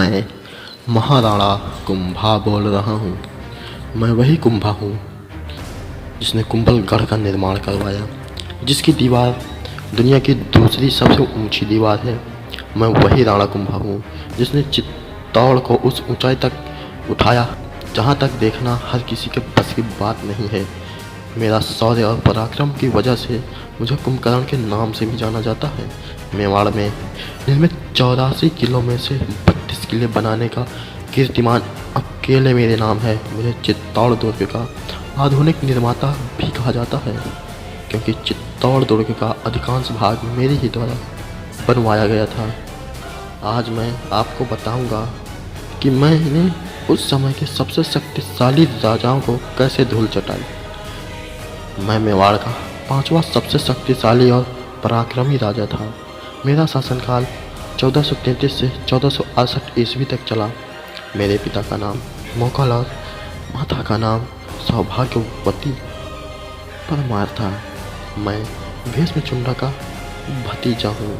मैं महाराणा कुंभा बोल रहा हूँ। मैं वही कुंभा हूँ जिसने कुंभलगढ़ का निर्माण करवाया, जिसकी दीवार दुनिया की दूसरी सबसे ऊंची दीवार है। मैं वही राणा कुंभा हूँ जिसने चित्तौड़ को उस ऊंचाई तक उठाया जहाँ तक देखना हर किसी के बस की बात नहीं है। मेरा शौर्य और पराक्रम की वजह से मुझे कुंभकर्ण के नाम से भी जाना जाता है। मेवाड़ में निर्मित 84 किलों में से 32 किले बनाने का कीर्तिमान अकेले मेरे नाम है। मुझे चित्तौड़ दुर्ग का आधुनिक निर्माता भी कहा जाता है, क्योंकि चित्तौड़ दुर्ग का अधिकांश भाग मेरे ही द्वारा बनवाया गया था। आज मैं आपको बताऊंगा कि मैंने उस समय के सबसे शक्तिशाली राजाओं को कैसे धूल चटाई। मैं मेवाड़ का 5वां सबसे शक्तिशाली और पराक्रमी राजा था। मेरा शासनकाल 1433 से 1468 ईस्वी तक चला। मेरे पिता का नाम मोकल और माता का नाम सौभाग्यवती परमार था। मैं भीष्मचुंडा का भतीजा हूँ,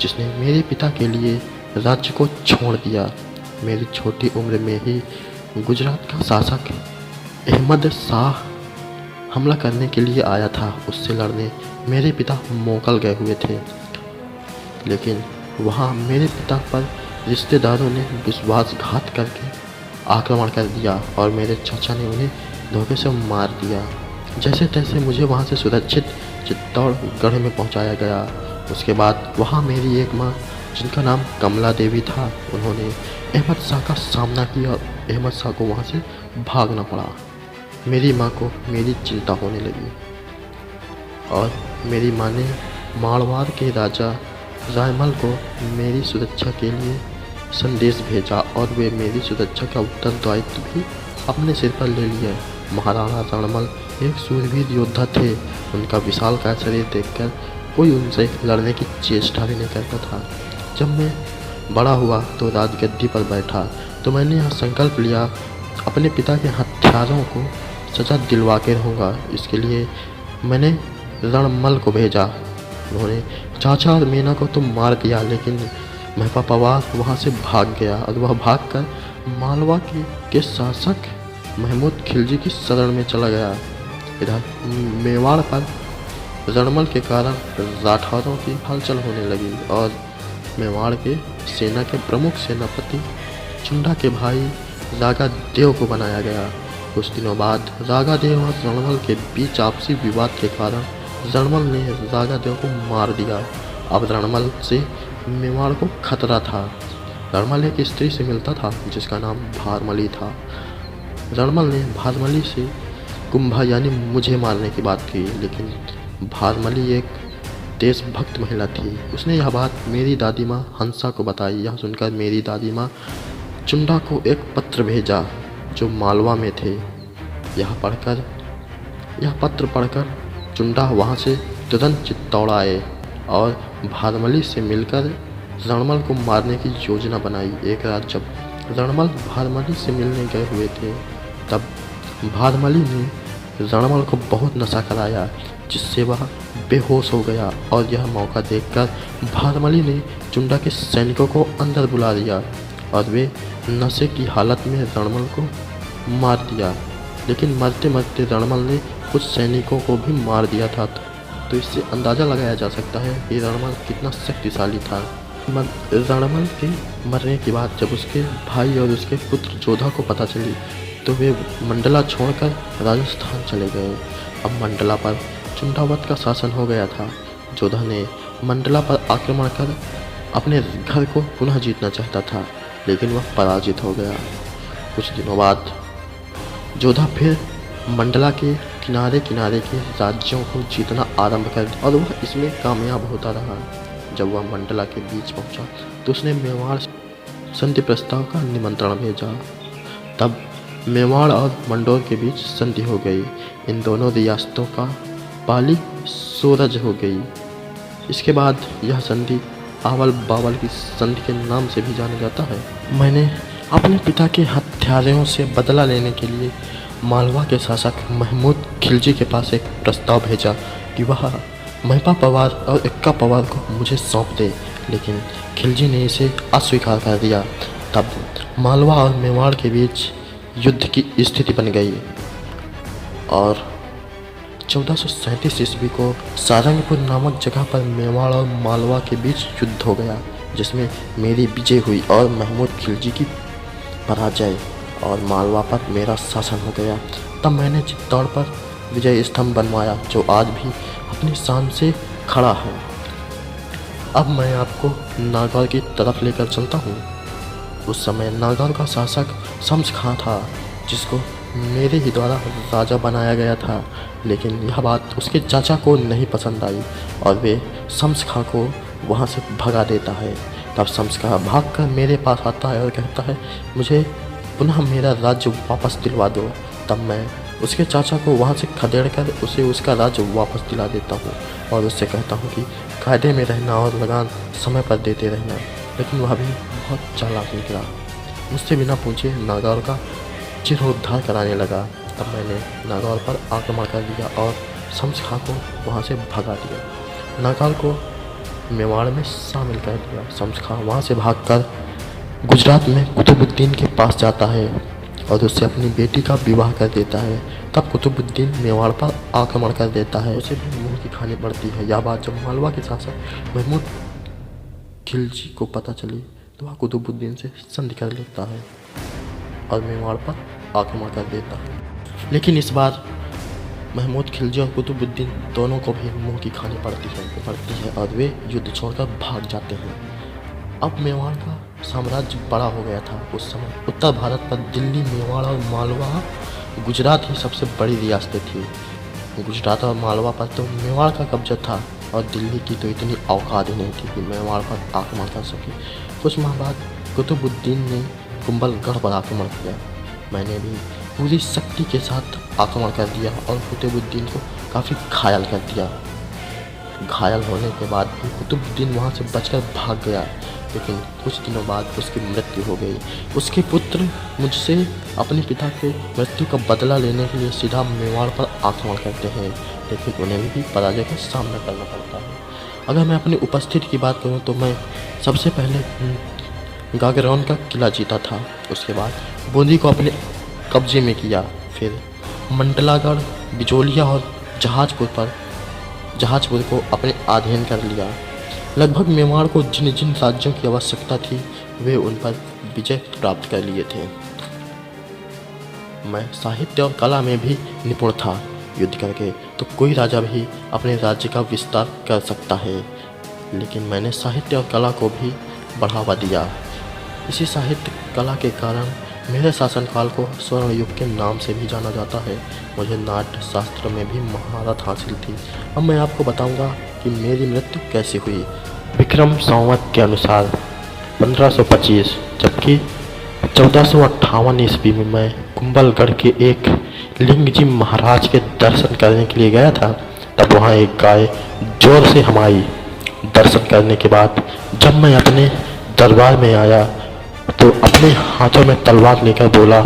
जिसने मेरे पिता के लिए राज्य को छोड़ दिया। मेरी छोटी उम्र में ही गुजरात का शासक अहमद शाह हमला करने के लिए आया था। उससे लड़ने मेरे पिता मोकल गए हुए थे, लेकिन वहाँ मेरे पिता पर रिश्तेदारों ने विश्वासघात करके आक्रमण कर दिया और मेरे चाचा ने उन्हें धोखे से मार दिया। जैसे तैसे मुझे वहाँ से सुरक्षित चित्तौड़गढ़ में पहुँचाया गया। उसके बाद वहाँ मेरी एक माँ, जिनका नाम कमला देवी था, उन्होंने अहमद शाह का सामना किया और अहमद शाह को वहाँ से भागना पड़ा। मेरी माँ को मेरी चिंता होने लगी और मेरी माँ ने मारवाड़ के राजा रायमल को मेरी सुरक्षा के लिए संदेश भेजा और वे मेरी सुरक्षा का उत्तरदायित्व भी अपने सिर पर ले लिया। महाराणा रणमल एक शूरवीर योद्धा थे। उनका विशालकाय शरीर देखकर कोई उनसे लड़ने की चेष्टा भी नहीं करता था। जब मैं बड़ा हुआ तो राजगद्दी पर बैठा तो मैंने यह संकल्प लिया, अपने पिता के हत्यारों को सजा दिलवा के रहूँगा। इसके लिए मैंने रणमल को भेजा। उन्होंने चाचा और मीना को तो मार दिया, लेकिन महपा पवार वहाँ से भाग गया और वह भागकर मालवा के शासक महमूद खिलजी की शरण में चला गया। इधर मेवाड़ पर रणमल के कारण राठौरों की हलचल होने लगी और मेवाड़ के सेना के प्रमुख सेनापति चुंडा के भाई रागा देव को बनाया गया। कुछ दिनों बाद रागा देव और रणमल के बीच आपसी विवाद के कारण रणमल ने रागा देव को मार दिया। अब रणमल से मेवाड़ को खतरा था। रणमल एक स्त्री से मिलता था जिसका नाम भारमली था। रणमल ने भारमली से कुंभा यानी मुझे मारने की बात की, लेकिन भारमली एक देशभक्त महिला थी। उसने यह बात मेरी दादी माँ हंसा को बताई। यह सुनकर मेरी दादी माँ चुंडा को एक पत्र भेजा जो मालवा में थे। यह पत्र पढ़कर चुंडा वहाँ से तुरंत चित्तौड़ आए और भारमली से मिलकर रणमल को मारने की योजना बनाई। एक रात जब रणमल भारमली से मिलने गए हुए थे, तब भारमली ने रणमल को बहुत नशा कराया, जिससे वह बेहोश हो गया और यह मौका देखकर भारमली ने चुंडा के सैनिकों को अंदर बुला दिया और वे नशे की हालत में रणमल को मार दिया। लेकिन मरते मरते रणमल ने कुछ सैनिकों को भी मार दिया था। तो इससे अंदाज़ा लगाया जा सकता है कि रणमल कितना शक्तिशाली था। रणमल के मरने के बाद जब उसके भाई और उसके पुत्र जोधा को पता चली तो वे मंडला छोड़कर राजस्थान चले गए। अब मंडला पर चुंडावत का शासन हो गया था। जोधा ने मंडला पर आक्रमण कर अपने घर को पुनः जीतना चाहता था, लेकिन वह पराजित हो गया। कुछ दिनों बाद जोधा फिर मंडला के किनारे किनारे के राज्यों को जीतना आरंभ कर दिया और वह इसमें कामयाब होता रहा। जब वह मंडला के बीच पहुंचा तो उसने मेवाड़ संधि प्रस्ताव का निमंत्रण भेजा। तब मेवाड़ और मंडोर के बीच संधि हो गई। इन दोनों रियासतों का पाली सोरज हो गई। इसके बाद यह संधि आवल बावल की संधि के नाम से भी जाना जाता है। मैंने अपने पिता के हत्यारों से बदला लेने के लिए मालवा के शासक महमूद खिलजी के पास एक प्रस्ताव भेजा कि वह महपा पवार और इक्का पवार को मुझे सौंप दे, लेकिन खिलजी ने इसे अस्वीकार कर दिया। तब मालवा और मेवाड़ के बीच युद्ध की स्थिति बन गई और 1437 ईस्वी को सारंगपुर नामक जगह पर मेवाड़ और मालवा के बीच युद्ध हो गया, जिसमें मेरी विजय हुई और महमूद खिलजी की पराजय और मालवा पर मेरा शासन हो गया। तब मैंने चित्तौड़ पर विजय स्तंभ बनवाया, जो आज भी अपनी शान से खड़ा है। अब मैं आपको नागौर की तरफ लेकर चलता हूँ। उस समय नागौर का शासक शम्स खां था, जिसको मेरे ही द्वारा राजा बनाया गया था, लेकिन यह बात उसके चाचा को नहीं पसंद आई और वे शम्स खां को वहाँ से भगा देता है। तब शम्स खां भागकर मेरे पास आता है और कहता है, मुझे पुनः मेरा राज्य वापस दिलवा दो। तब मैं उसके चाचा को वहाँ से खदेड़ कर उसे उसका राज्य वापस दिला देता हूँ और उससे कहता हूँ कि कायदे में रहना और लगान समय पर देते रहना। लेकिन वह भी बहुत चालाक निकला, मुझसे बिना पूछे नागौर का जीर्णोद्धार कराने लगा। तब मैंने नागौर पर आक्रमण कर दिया और शम्स खां को वहाँ से भगा दिया। नागौर को मेवाड़ में शामिल कर दिया। शम्स खां वहाँ से भागकर गुजरात में कुतुबुद्दीन के पास जाता है और उससे अपनी बेटी का विवाह कर देता है। तब कुतुबुद्दीन मेवाड़ पर आक्रमण कर देता है, उसे भी मुंह की खानी पड़ती है। यह बात जब मालवा के शासक महमूद खिलजी को पता चली तो वह कुतुबुद्दीन से संधि कर लेता है और मेवाड़ पर आक्रमण कर देता है। लेकिन इस बार महमूद खिलजी और कुतुबुद्दीन दोनों को भी मुंह की खानी पड़ती है और वे युद्ध छोड़कर भाग जाते हैं। अब मेवाड़ का साम्राज्य बड़ा हो गया था। उस समय उत्तर भारत पर दिल्ली, मेवाड़ और मालवा, गुजरात ही सबसे बड़ी रियासतें थी। गुजरात और मालवा पर तो मेवाड़ का कब्जा था और दिल्ली की तो इतनी औकात ही नहीं थी कि मेवाड़ पर आक्रमण कर सके। कुछ माह बाद कुतुबुद्दीन ने कुंभलगढ़ पर आक्रमण किया। मैंने भी पूरी शक्ति के साथ आक्रमण कर दिया और कुतुबुद्दीन को काफ़ी घायल कर दिया। घायल होने के बाद भी कुतुबुद्दीन वहाँ से बचकर भाग गया, लेकिन कुछ दिनों बाद उसकी मृत्यु हो गई। उसके पुत्र मुझसे अपने पिता के मृत्यु का बदला लेने के लिए सीधा मेवाड़ पर आक्रमण करते हैं, लेकिन उन्हें भी पराजय का सामना करना पड़ता है। अगर मैं अपनी उपस्थिति की बात करूं तो मैं सबसे पहले गागरौन का किला जीता था, उसके बाद बूंदी को अपने कब्जे में किया, फिर मंडलागढ़, बिजोलिया और जहाजपुर को अपने अधीन कर लिया। लगभग मेवाड़ को जिन जिन राज्यों की आवश्यकता थी वे उन पर विजय प्राप्त कर लिए थे। मैं साहित्य और कला में भी निपुण था। युद्ध करके तो कोई राजा भी अपने राज्य का विस्तार कर सकता है, लेकिन मैंने साहित्य और कला को भी बढ़ावा दिया। इसी साहित्य कला के कारण मेरे शासनकाल को स्वर्ण युग के नाम से भी जाना जाता है। मुझे नाट्य शास्त्र में भी महारत हासिल थी। अब मैं आपको बताऊंगा कि मेरी मृत्यु कैसे हुई। विक्रम संवत के अनुसार 1525, जबकि 1458 ईस्वी में मैं कुंभलगढ़ के एक लिंगजी महाराज के दर्शन करने के लिए गया था। तब वहाँ एक गाय जोर से हमाई। दर्शन करने के बाद जब मैं अपने दरबार में आया तो अपने हाथों में तलवार लेकर बोला,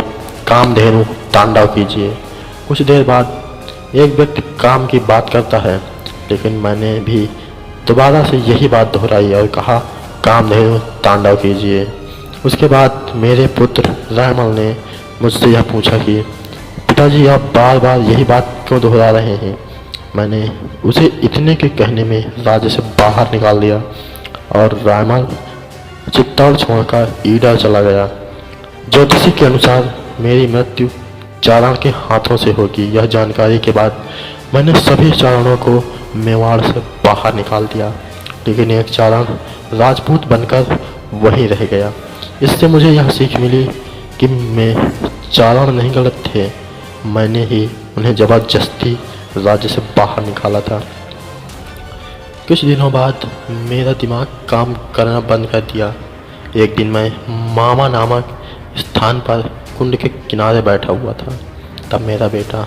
कामधेनु तांडव कीजिए। कुछ देर बाद एक व्यक्ति काम की बात करता है, लेकिन मैंने भी दोबारा से यही बात दोहराई और कहा, कामधेनु तांडव कीजिए। उसके बाद मेरे पुत्र रायमल ने मुझसे यह पूछा कि पिताजी आप बार बार यही बात क्यों दोहरा रहे हैं। मैंने उसे इतने के कहने में राज्य से बाहर निकाल दिया और रायमल चित्तौड़ छोड़कर ईडर चला गया। ज्योतिषी के अनुसार मेरी मृत्यु चारण के हाथों से होगी। यह जानकारी के बाद मैंने सभी चारणों को मेवाड़ से बाहर निकाल दिया, लेकिन एक चारण राजपूत बनकर वहीं रह गया। इससे मुझे यह सीख मिली कि मैं चारण नहीं गलत थे, मैंने ही उन्हें ज़बरदस्ती राज्य से बाहर निकाला था। कुछ दिनों बाद मेरा दिमाग काम करना बंद कर दिया। एक दिन मैं मामा नामक स्थान पर कुंड के किनारे बैठा हुआ था। तब मेरा बेटा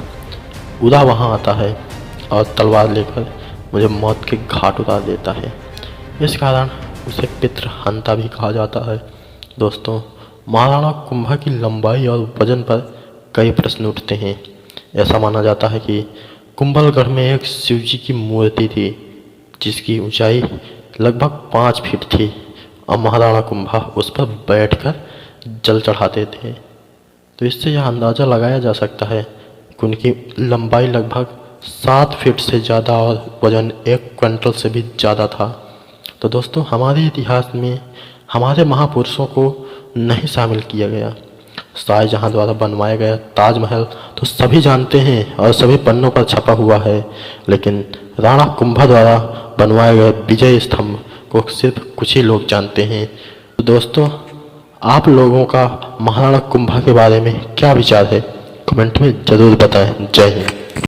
उदा वहाँ आता है और तलवार लेकर मुझे मौत के घाट उतार देता है। इस कारण उसे पितृहंता भी कहा जाता है। दोस्तों, महाराणा कुंभा की लंबाई और वजन पर कई प्रश्न उठते हैं। ऐसा माना जाता है कि कुंभलगढ़ में एक शिवजी की मूर्ति थी, जिसकी ऊंचाई लगभग 5 फीट थी और महाराणा कुंभा उस पर बैठकर जल चढ़ाते थे। तो इससे यह अंदाज़ा लगाया जा सकता है कि उनकी लंबाई लगभग 7 फीट से ज़्यादा और वजन 1 क्विंटल से भी ज़्यादा था। तो दोस्तों, हमारे इतिहास में हमारे महापुरुषों को नहीं शामिल किया गया। शाहजहाँ द्वारा बनवाया गया ताजमहल तो सभी जानते हैं और सभी पन्नों पर छपा हुआ है, लेकिन राणा कुंभा द्वारा बनवाए गए विजय स्तंभ को सिर्फ कुछ ही लोग जानते हैं। तो दोस्तों, आप लोगों का महाराणा कुंभा के बारे में क्या विचार है, कमेंट में ज़रूर बताएं। जय हिंद।